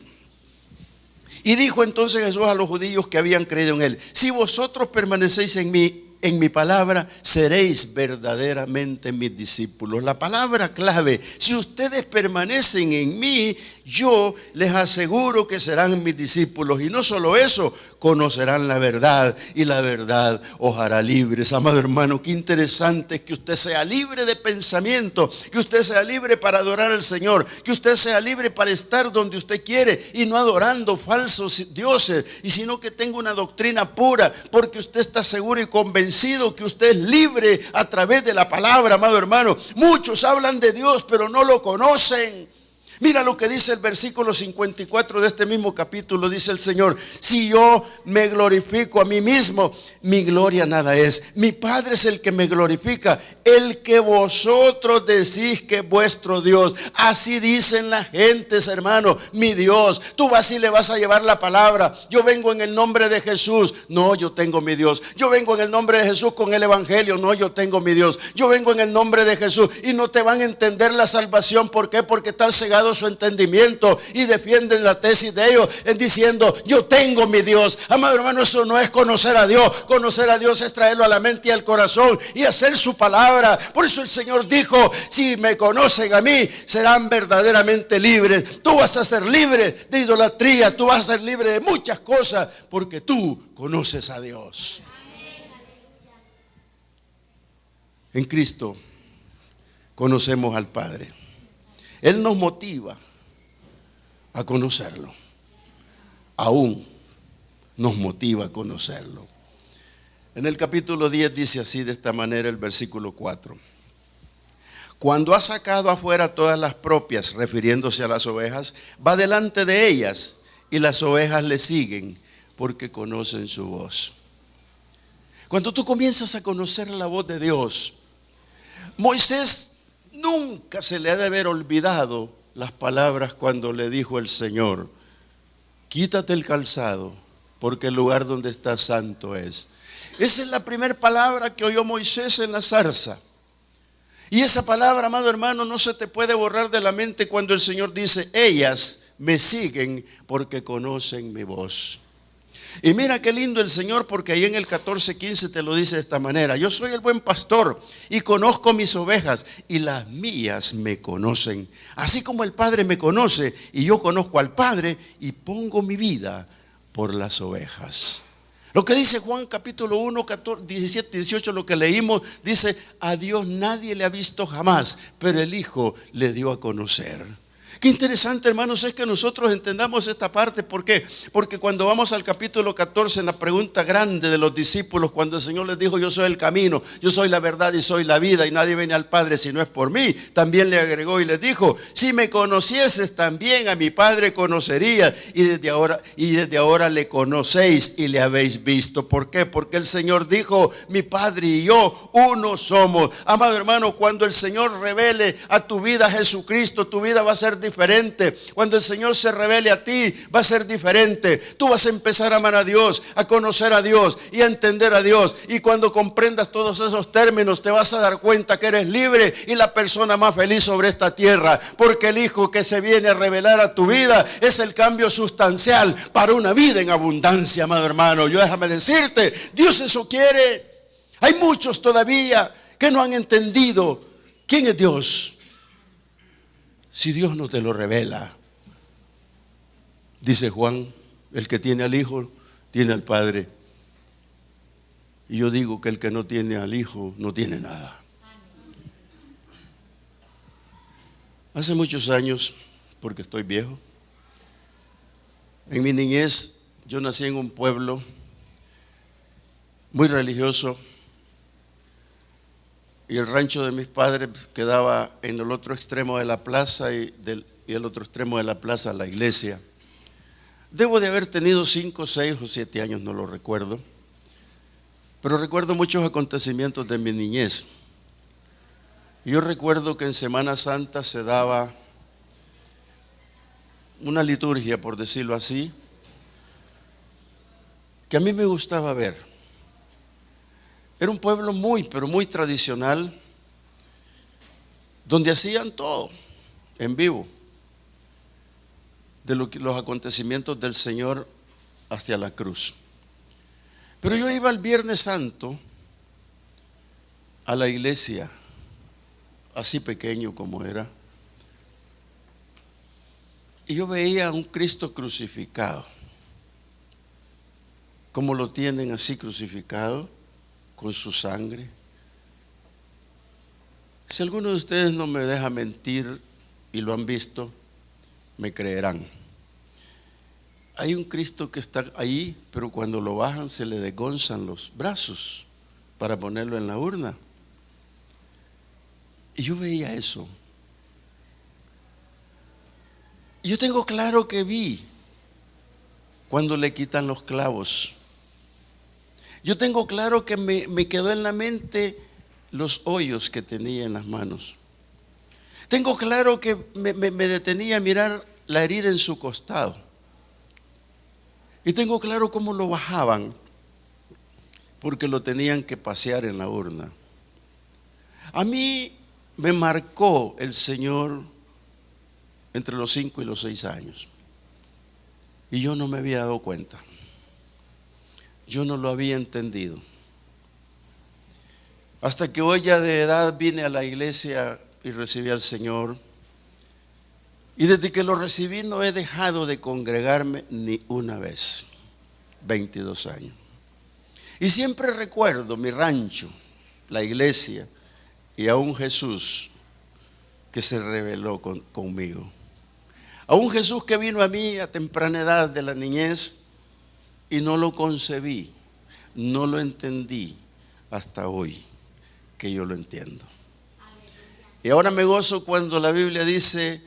Y dijo entonces Jesús a los judíos que habían creído en Él: si vosotros permanecéis en mi palabra, seréis verdaderamente mis discípulos. La palabra clave: si ustedes permanecen en mí, yo les aseguro que serán mis discípulos. Y no solo eso, conocerán la verdad y la verdad os hará libres. Amado hermano, qué interesante es que usted sea libre de pensamiento, que usted sea libre para adorar al Señor, que usted sea libre para estar donde usted quiere y no adorando falsos dioses, y sino que tenga una doctrina pura, porque usted está seguro y convencido que usted es libre a través de la palabra. Amado hermano, muchos hablan de Dios pero no lo conocen. Mira lo que dice el versículo 54 de este mismo capítulo. Dice el Señor: si yo me glorifico a mí mismo, mi gloria nada es. Mi Padre es el que me glorifica, el que vosotros decís que es vuestro Dios. Así dicen las gentes, hermano, mi Dios. Tú vas y le vas a llevar la palabra: yo vengo en el nombre de Jesús. No, yo tengo mi Dios. Yo vengo en el nombre de Jesús con el evangelio. No, yo tengo mi Dios. Yo vengo en el nombre de Jesús. Y no te van a entender la salvación. ¿Por qué? Porque están cegados su entendimiento y defienden la tesis de ellos en diciendo: yo tengo mi Dios. Amado hermano, eso no es conocer a Dios. Conocer a Dios es traerlo a la mente y al corazón y hacer su palabra. Por eso el Señor dijo: si me conocen a mí, serán verdaderamente libres. Tú vas a ser libre de idolatría, tú vas a ser libre de muchas cosas, porque tú conoces a Dios. En Cristo conocemos al Padre. Él nos motiva a conocerlo. Aún nos motiva a conocerlo. En el capítulo 10 dice así, de esta manera, el versículo 4: cuando ha sacado afuera todas las propias, refiriéndose a las ovejas, va delante de ellas, y las ovejas le siguen porque conocen su voz. Cuando tú comienzas a conocer la voz de Dios, Moisés nunca se le ha de haber olvidado las palabras cuando le dijo el Señor: quítate el calzado, porque el lugar donde estás santo es. Esa es la primera palabra que oyó Moisés en la zarza. Y esa palabra, amado hermano, no se te puede borrar de la mente cuando el Señor dice: ellas me siguen porque conocen mi voz. Y mira qué lindo el Señor, porque ahí en el 14:15 te lo dice de esta manera: yo soy el buen pastor y conozco mis ovejas, y las mías me conocen, así como el Padre me conoce y yo conozco al Padre, y pongo mi vida por las ovejas. Lo que dice Juan capítulo 1, 17, 18, lo que leímos, dice: a Dios nadie le ha visto jamás, pero el Hijo le dio a conocer. Qué interesante, hermanos, es que nosotros entendamos esta parte. ¿Por qué? Porque cuando vamos al capítulo 14, en la pregunta grande de los discípulos, cuando el Señor les dijo: yo soy el camino, yo soy la verdad y soy la vida, y nadie viene al Padre si no es por mí, también le agregó y les dijo: si me conocieses, también a mi Padre conocerías, y desde ahora le conocéis y le habéis visto. ¿Por qué? Porque el Señor dijo: mi Padre y yo uno somos. Amado hermano, cuando el Señor revele a tu vida a Jesucristo, tu vida va a ser diferente. Cuando el Señor se revele a ti, va a ser diferente. Tú vas a empezar a amar a Dios, a conocer a Dios y a entender a Dios. Y cuando comprendas todos esos términos, te vas a dar cuenta que eres libre y la persona más feliz sobre esta tierra, porque el Hijo que se viene a revelar a tu vida es el cambio sustancial para una vida en abundancia. Amado hermano, yo déjame decirte, Dios eso quiere. Hay muchos todavía que no han entendido quién es Dios. Si Dios no te lo revela, dice Juan, el que tiene al Hijo, tiene al Padre. Y yo digo que el que no tiene al Hijo, no tiene nada. Hace muchos años, porque estoy viejo, En mi niñez, yo nací en un pueblo muy religioso y el rancho de mis padres quedaba en el otro extremo de la plaza y el otro extremo de la plaza la iglesia. Debo de haber tenido 5, 6 o 7 años, no lo recuerdo, pero recuerdo muchos acontecimientos de mi niñez. Yo recuerdo que en Semana Santa se daba una liturgia, por decirlo así, que a mí me gustaba ver. Era un pueblo muy, pero muy tradicional, donde hacían todo en vivo, de los acontecimientos del Señor hacia la cruz. Pero yo iba el Viernes Santo a la iglesia, así pequeño como era, y yo veía a un Cristo crucificado, como lo tienen así crucificado, con su sangre. Si alguno de ustedes no me deja mentir y lo han visto, me creerán. Hay un Cristo que está ahí, pero cuando lo bajan se le desgonzan los brazos para ponerlo en la urna. Y yo veía eso. Y yo tengo claro que vi cuando le quitan los clavos. Yo tengo claro que me quedó en la mente los hoyos que tenía en las manos. Tengo claro que me detenía a mirar la herida en su costado. Y tengo claro cómo lo bajaban, porque lo tenían que pasear en la urna. A mí me marcó el Señor entre los 5 y los 6 años. Y yo no me había dado cuenta. Yo no lo había entendido. Hasta que hoy ya de edad vine a la iglesia y recibí al Señor. Y desde que lo recibí no he dejado de congregarme ni una vez. 22 años. Y siempre recuerdo mi rancho, la iglesia y a un Jesús que se reveló conmigo. A un Jesús que vino a mí a temprana edad de la niñez y no lo concebí, no lo entendí hasta hoy que yo lo entiendo. Y ahora me gozo cuando la Biblia dice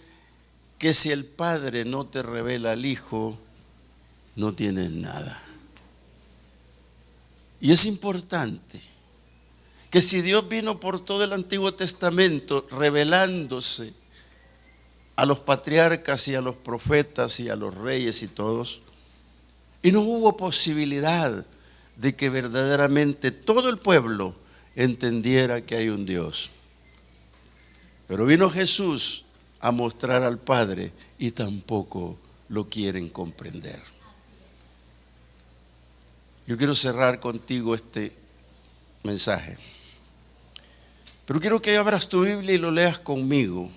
que si el Padre no te revela al Hijo, no tienes nada. Y es importante que si Dios vino por todo el Antiguo Testamento revelándose a los patriarcas y a los profetas y a los reyes y todos, y no hubo posibilidad de que verdaderamente todo el pueblo entendiera que hay un Dios. Pero vino Jesús a mostrar al Padre y tampoco lo quieren comprender. Yo quiero cerrar contigo este mensaje, pero quiero que abras tu Biblia y lo leas conmigo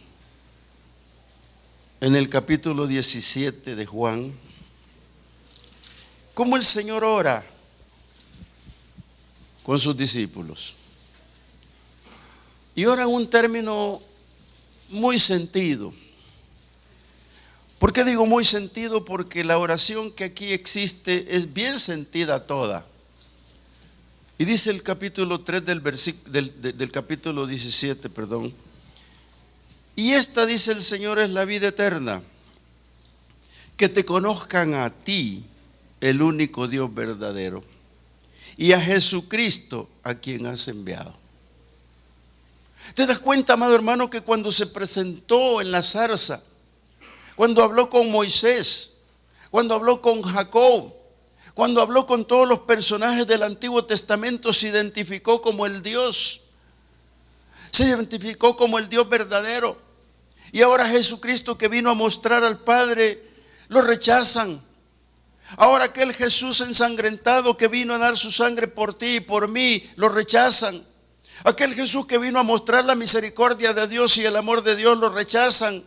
en el capítulo 17 de Juan. Cómo el Señor ora con sus discípulos. Y ora en un término muy sentido. ¿Por qué digo muy sentido? Porque la oración que aquí existe es bien sentida toda. Y dice el capítulo 3 del capítulo 17, perdón. Y esta, dice el Señor, es la vida eterna, que te conozcan a ti, el único Dios verdadero, y a Jesucristo, a quien has enviado. ¿Te das cuenta, amado hermano, que cuando se presentó en la zarza, cuando habló con Moisés, cuando habló con Jacob, cuando habló con todos los personajes del Antiguo Testamento, se identificó como el Dios, se identificó como el Dios verdadero? Y ahora Jesucristo, que vino a mostrar al Padre, lo rechazan. Ahora aquel Jesús ensangrentado que vino a dar su sangre por ti y por mí, lo rechazan. Aquel Jesús que vino a mostrar la misericordia de Dios y el amor de Dios, lo rechazan.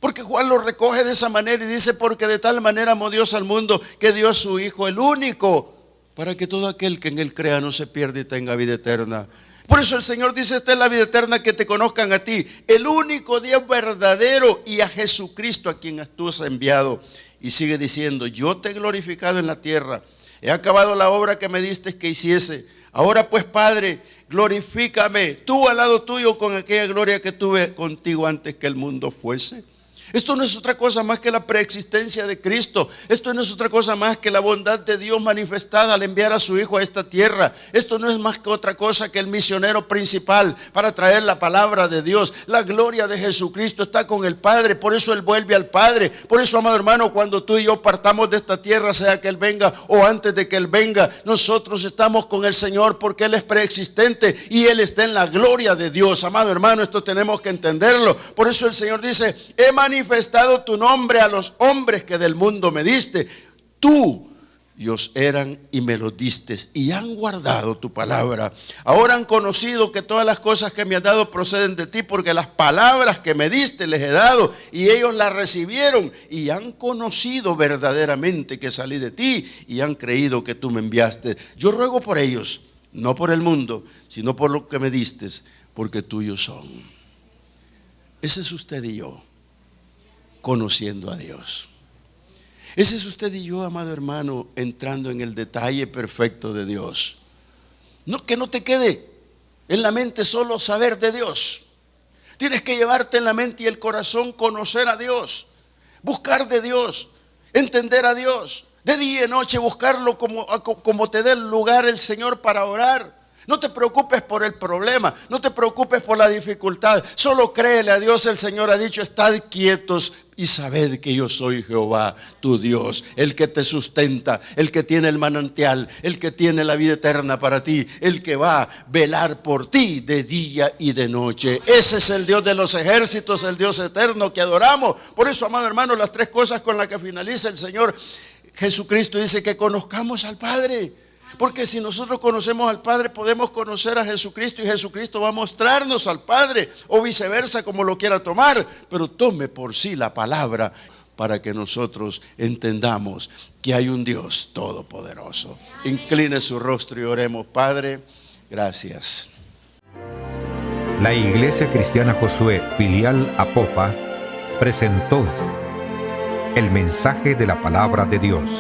Porque Juan lo recoge de esa manera y dice: porque de tal manera amó Dios al mundo que dio a su Hijo, el único, para que todo aquel que en él crea no se pierda y tenga vida eterna. Por eso el Señor dice: esta es la vida eterna, que te conozcan a ti, el único Dios verdadero, y a Jesucristo, a quien tú has enviado. Y sigue diciendo, yo te he glorificado en la tierra, he acabado la obra que me diste que hiciese. Ahora pues, Padre, glorifícame tú al lado tuyo con aquella gloria que tuve contigo antes que el mundo fuese. Esto no es otra cosa más que la preexistencia de Cristo. Esto no es otra cosa más que la bondad de Dios manifestada al enviar a su Hijo a esta tierra. Esto no es más que otra cosa que el misionero principal para traer la palabra de Dios. La gloria de Jesucristo está con el Padre, por eso Él vuelve al Padre. Por eso, amado hermano, cuando tú y yo partamos de esta tierra, sea que Él venga o antes de que Él venga, nosotros estamos con el Señor porque Él es preexistente y Él está en la gloria de Dios. Amado hermano, esto tenemos que entenderlo. Por eso el Señor dice, he manifestado tu nombre a los hombres que del mundo me diste. Tú ellos eran y me los diste y han guardado tu palabra. Ahora han conocido que todas las cosas que me has dado proceden de ti, porque las palabras que me diste les he dado y ellos las recibieron y han conocido verdaderamente que salí de ti y han creído que tú me enviaste. Yo ruego por ellos, no por el mundo, sino por lo que me diste, porque tuyos son. Ese es usted y yo, conociendo a Dios. Ese es usted y yo, amado hermano, entrando en el detalle perfecto de Dios. No, que no te quede en la mente solo saber de Dios. Tienes que llevarte en la mente y el corazón conocer a Dios, buscar de Dios, entender a Dios, de día y noche buscarlo como te dé el lugar el Señor para orar. No te preocupes por el problema, no te preocupes por la dificultad, solo créele a Dios. El Señor ha dicho, estad quietos y sabed que yo soy Jehová, tu Dios, el que te sustenta, el que tiene el manantial, el que tiene la vida eterna para ti, el que va a velar por ti de día y de noche. Ese es el Dios de los ejércitos, el Dios eterno que adoramos. Por eso, amado hermano, las tres cosas con las que finaliza el Señor Jesucristo dice que conozcamos al Padre. Porque si nosotros conocemos al Padre, podemos conocer a Jesucristo y Jesucristo va a mostrarnos al Padre, o viceversa, como lo quiera tomar. Pero tome por sí la palabra para que nosotros entendamos que hay un Dios todopoderoso. Incline su rostro y oremos. Padre, gracias. La Iglesia Cristiana Josué, filial Apopa, presentó el mensaje de la palabra de Dios.